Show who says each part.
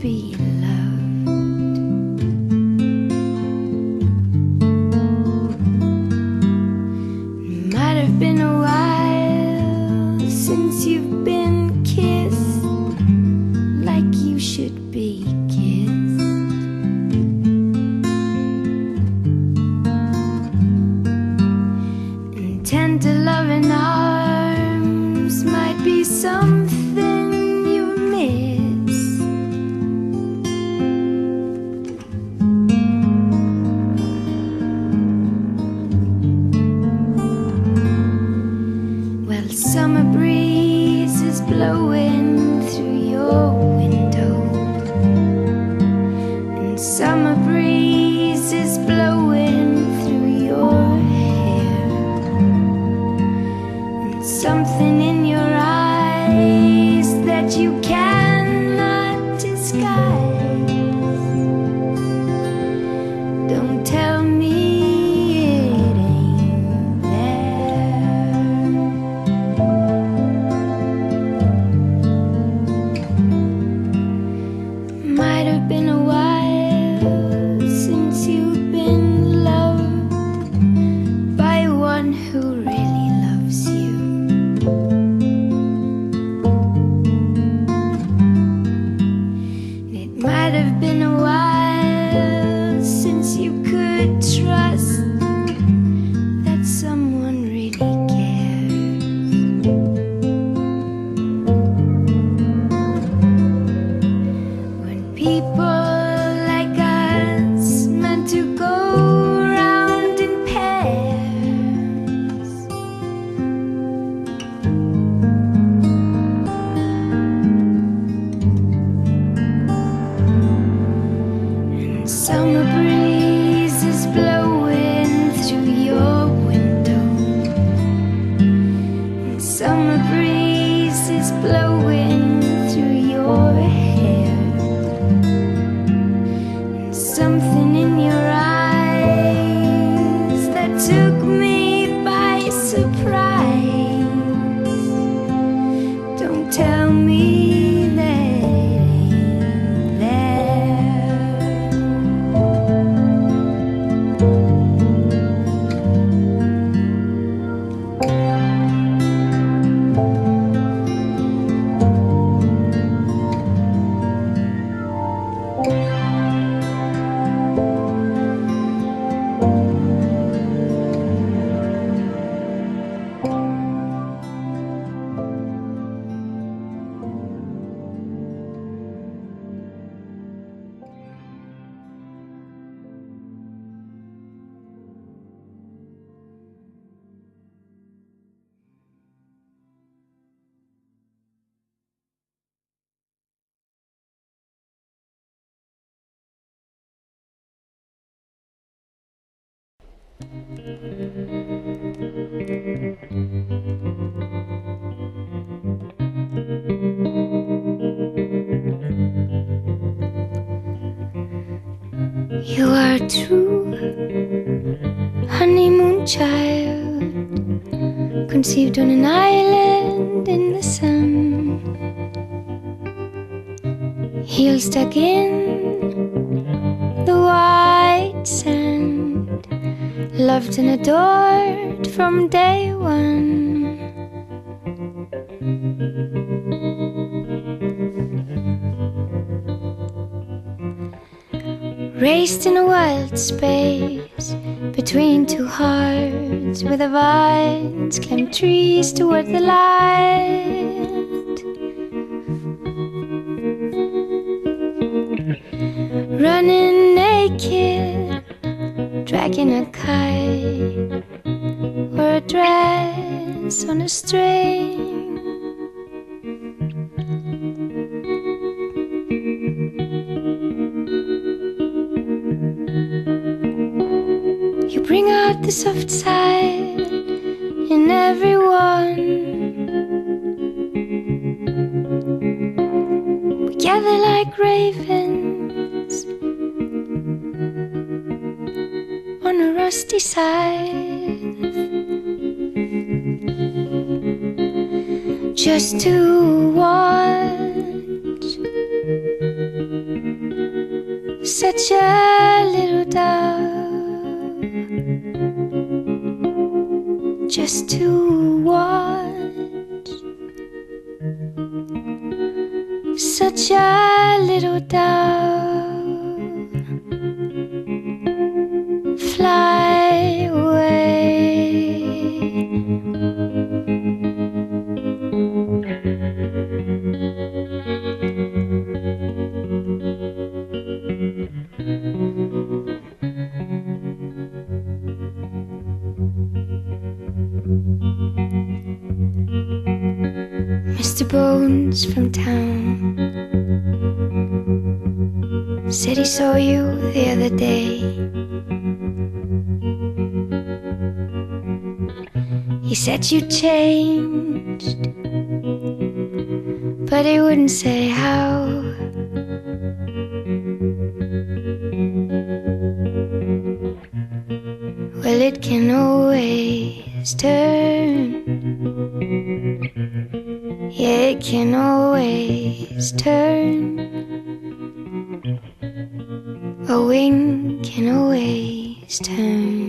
Speaker 1: be loved. It might have been a while since you've been kissed like you should be kissed. And tender loving arms might be something you miss. Well, summer breeze is blowing through your window, and summer breeze is blowing through your hair, and something in your eyes that you cannot disguise. Don't tell me it ain't there. Might have been a while since you've been loved by one who really loves you. It might have been a while since you could trust that someone really cares. When people like us meant to go round in pairs, and summer breeze is blowing through your window, and summer breeze is blowing through your hair, and something in your eyes that took me by surprise. Don't tell me that it ain't there. You are a true honeymoon child, conceived on an island in the sun. Heel stuck in the white sand, loved and adored from day one. Raised in a wild space between two hearts, where the vines climbed trees toward the light. Running naked, dragging a kite or a dress on a string. You bring out the soft side in everyone. We gather like ravens on a rusty scythe, just to watch such a little dove, just to watch, such a little dove fly away. Mr. Bones from town said he saw you the other day. He said you changed, but he wouldn't say how. Well, it can always turn. Yeah, it can always turn. A wing can always turn.